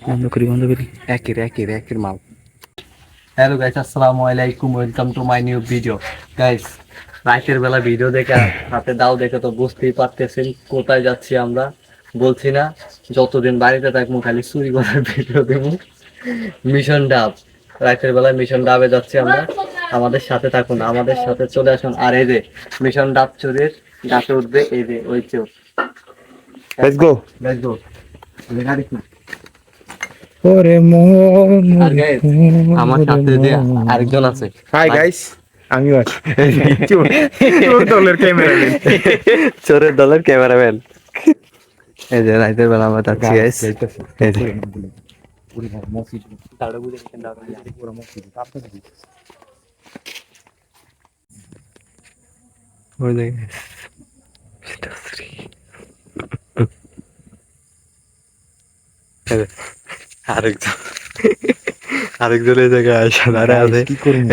বন্ধ করি একের মাল। হ্যালো গাইস, আসসালামু আলাইকুম, welcome to my new video. Guys, রাতের বেলা ভিডিও দেখে হাতে দাও দেখে তো বুঝতেই পারতেছেন কোথায় যাচ্ছি আমরা। বলছি না যতদিন বাড়িতে থাকবো খালি চুরি করার ভিডিও দেবো। মিশন ডাব, রাতের বেলা মিশন ডাবে যাচ্ছি আমরা। আমাদের সাথে থাকুন, আমাদের সাথে চলে আসুন। আর এই যে মিশন ডাব চোরের ডাকে উঠবে, এই যে ওই চোর। Let's go. Let's go. গাড়ি ওরে মন আর গাইস, আমার সাথে যে আরেকজন আছে। হাই গাইস, আমিও আছি। চোর দলের ক্যামেরাম্যান। চোরের দলের ক্যামেরাম্যান। এই যে রাতের বেলা আমরা যাচ্ছি গাইস। এই যে ওই যে আরেকজন আরেকজন এই জায়গায় আয়সা দাঁড়ায় আছে।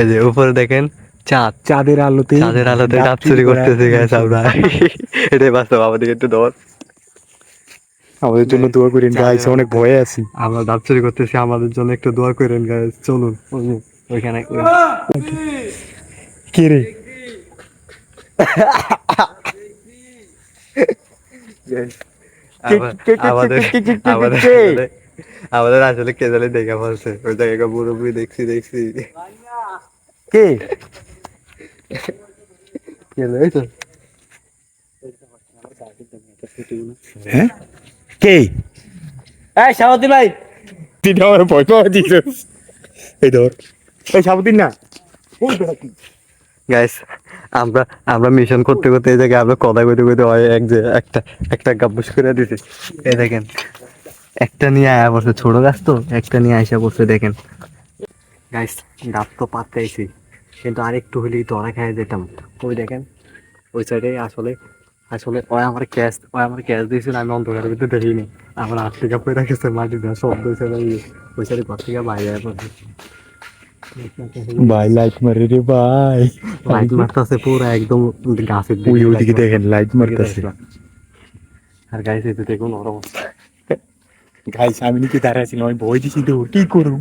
এই যে উপরে দেখেন চাঁদ, চাঁদের আলোতে ডাব চুরি করতেছে গাইস আমরা। এটাই বাস্তব। আমাদেরকে একটু দর, আমাদের জন্য দোয়া করেন গাইস, অনেক ভয়ে আছি। আমরা ডাব চুরি করতেছি, আমাদের জন্য একটু দোয়া করেন গাইস। চলুন ওইখানে। কে রে? আমাদের আমাদের আমাদের আসলে কে জানি দেখা বলছে ওই জায়গায় পুরোপুরি দেখছি কে? তো হ্যাঁ, কে? এই শাহাবুদ্দিন ভাই, তুই তো আমার ভয় পাওয়া দিছিস। এই ধর, এই সাবুদ্দিন না। গাইস, আমরা আমরা মিশন করতে করতে এই জায়গায় আমরা কথা কইতে হয় একটা গাব্বুস করে দিছি। এই দেখেন একটা নিয়ে আয়া পড়ছে, ছোট গাছ তো একটা নিয়ে আইসা পড়ছে। দেখেন গাইস, ডাব তো পাততেইছি, কিন্তু আরেকটু হলেই ধরা খেয়ে যেতাম। ওই দেখেন ওই সাইডে আসলে আসলে ওই আমার ক্যাশ দিয়েছিল, আমি অন্ধকারের ভিতরে দেখিনি। আমার হাত থেকে পড়ে গেছে মাটি দেওয়া শব্দ হয়েছে, ওই সাইডে ঘর থেকে বাইরে আয়া পড়ছে। ভাই লাইট মারে রে ভাই। লাইট মারতেছে পুরো একদম গাছের ওইদিকে দিকে। দেখেন লাইট মারতেছে। আর গাইস, এই দেখুন ওর অবস্থা। গাইস, আমি নাকি দাঁড়ায় আছি, আমি ভয় দিছি তো কি করুম।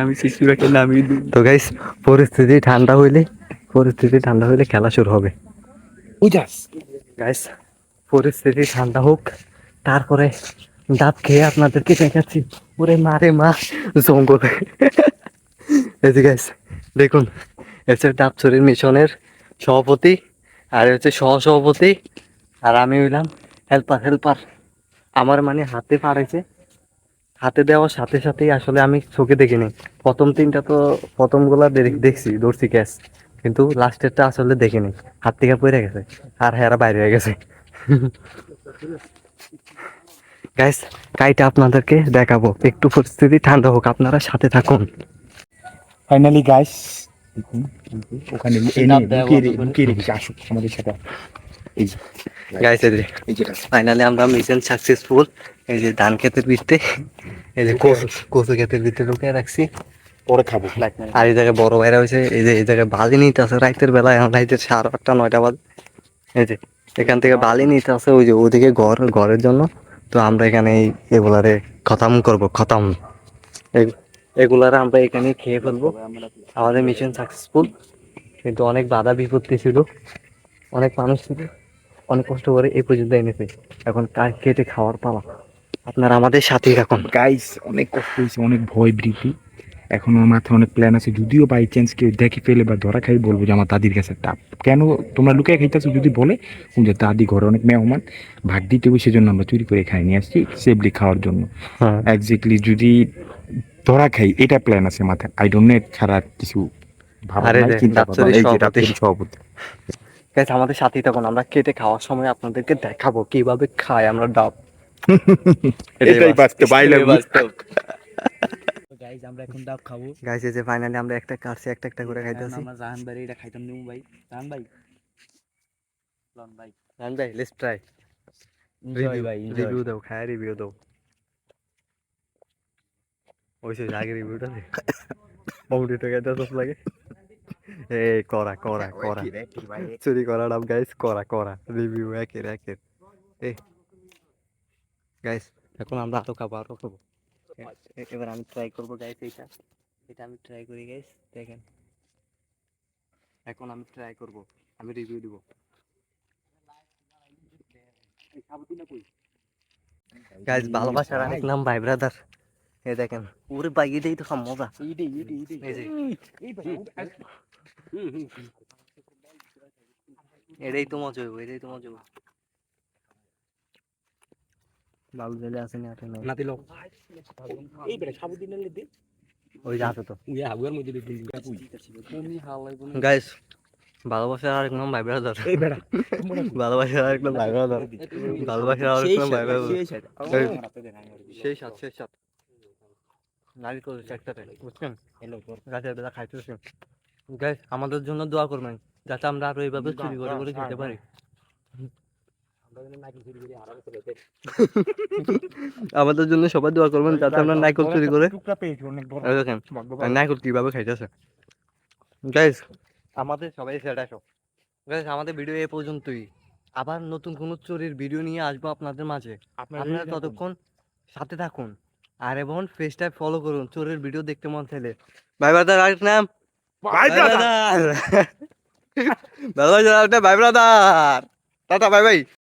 আমি শিশুরাকে নামিয়ে দিই। তো গাইস, পরিস্থিতি ঠান্ডা হইলে খেলা শুরু হবে। বুঝাস গাইস, পরিস্থিতি ঠান্ডা হোক, তারপরে ডাব খেয়ে আপনাদেরকে দেখাচ্ছি। ওরে মারে মা, জঙ্গলে। এই যে গাইস দেখুন, হচ্ছে ডাব চুরির মিশনের সভাপতি, আর হচ্ছে সহসভাপতি, আর আমি হইলাম হেল্পার। আমার মানে হাতে পাড়াইছে, হাতে দেওয়ার সাথে সাথেই আসলে আমি চোখে দেখিনি। প্রথমগুলা ধরছি ক্যাচ, কিন্তু লাস্টেরটা আসলে দেখিনি। হাত থেকে পড়ে গেছে আর হেরা বাইরে হয়ে গেছে। গাইস, কাইটা আপনাদেরকে দেখাবো, একটু পরিস্থিতি ঠান্ডা হোক, আপনারা সাথে থাকুন। ফাইনালি গাইস, দেখুন ওখানে এনে লুকিয়ে রেখেছে, আসুক আমাদের সাথে। এই যে গাইস, এই যে ফাইনালি আমরা মিশন সাকসেসফুল। এই যে ধান ক্ষেতের ভিতরে, এই যে কচু ক্ষেতের ভিতরে ঢুকে রাখছি। পরে খাবো। আর এই জায়গায় বড় ভাইরা হয়েছে, এই জায়গায় বালি নিতে আছে রাইতের বেলায়, এখন রাইতের 8:30 9টা বাজে। এই যে এখান থেকে বালি নিতে আছে, ওই যে ওদিকে ঘরের জন্য। তো আমরা এখানে এগুলারে খতম। এগুলারে আমরা এখানে খেয়ে ফেলবো। আমাদের মিশন সাকসেসফুল, কিন্তু অনেক বাধা বিপত্তি ছিল, অনেক মানুষ ছিল, অনেক কষ্ট করে এই পর্যন্ত এনেছে। এখন কেটে খাওয়ার পালা। আপনারা আমাদের সাথেই রাখুন। গাইস, অনেক কষ্ট হয়েছে, অনেক ভয় ভীতি। এখন আমার মাথায় অনেক প্ল্যান আছে, যদিও বাই চান্স কেউ দেখে ফেলে বা ধরা খাই, বলবো যে আমার দাদির কাছে টাপ। কেন তোমরা লুকিয়ে খাইতেছো যদি বলে, যে দাদি ঘরে অনেক মেহমান, ভাগ দিতে হবে, সেজন্য আমরা চুরি করে খাই নিয়ে আসছি সেফলি খাওয়ার জন্য। হ্যাঁ, এক্স্যাক্টলি, যদি ধরা খাই এটা প্ল্যান আছে মাথায়। আই ডোন্ট নো ছাড়া আর কিছু ভাবা আরে নাই, যে চিন্তা করবো। ডাক্তারের এই যে সভাপতি। ডাক্তারের সভাপতি। গাইস, আমাদের সাথেই থাকুন, আমরা কেটে খাওয়ার সময় আপনাদেরকে দেখাবো কিভাবে খাই আমরা ডাব। এটাই বাস্তব, আই লাভ ইউ। গাইজ আমরা এখন ডাব খাবো। গাইস, এই যে ফাইনালি আমরা একটা কাটছি, একটা করে এখন খাইতেছি। আমরা জাহান ভাই এটা খাইতাম নিউ ভাই। জাহান ভাই, লন ভাই, জান ভাই, লেটস ট্রাই। এনজয় ভাই, এনজয়। রিভিউ দাও, খায় রিভিউ দাও। ওইসে আগে রিভিউটা দে। অমৃত গাইতে সব লাগে। এই করা চুরি করা ডাব গাইস, করা রিভিউ একের। এই গাইস, এখন আমরা আরো খাবো। এবার আমি ট্রাই করবো গাইস এটা আমি ট্রাই করি গাইস দেখেন এখন আমি ট্রাই করব আমি রিভিউ দিব গাইস ভালোবাসার আরেক নাম ভাই ব্রাদার এই দেখেন ওরে ভাই এটাই তো খাম মজা এই যে এটাই তো মজা হইব এটাই তো মজা হইব বাবু জেলে আসেনি আর নাই না দিল এই বেটা সাবুদ্দিনের লে দে ওই যে আছে তো উয়া হাগুয়ার মধ্যে দিল তুমি হালাই বল গাইস ভালোবাসার আরেক নাম ভাই ব্রাদার এই বেড়া ভালোবাসার আরেক নাম ভাই ব্রাদার ভালোবাসার আরেক নাম ভাই ব্রাদার সেই সাত নারী করে একসাথে বুঝছেন গাছের বেলা খাইতেছেন গাইস আমাদের জন্য দোয়া করবেন যাতে আমরা আরো এইভাবে চুরি করে করে খেতে পারি আমাদের জন্য সবাই দোয়া করবেন যাতে আমরা নাইকল চুরি করে টুকরা পেয়েছি অনেক বড় এই দেখেন নাইকল কিভাবে খাইতেছে গাইস আমাদের সবাই সেটা সব গাইস আমাদের ভিডিও এই পর্যন্তই আবার নতুন কোনো চুরির ভিডিও নিয়ে আসবো আপনাদের মাঝে আপনারা ততক্ষণ সাথে থাকুন আর এবং পেজটা ফলো করুন চোরের ভিডিও দেখতে মন চাইলে ভাই ব্রাদার আরেক নাম ভাই ভাই ব্রাদার টাটা বাই বাই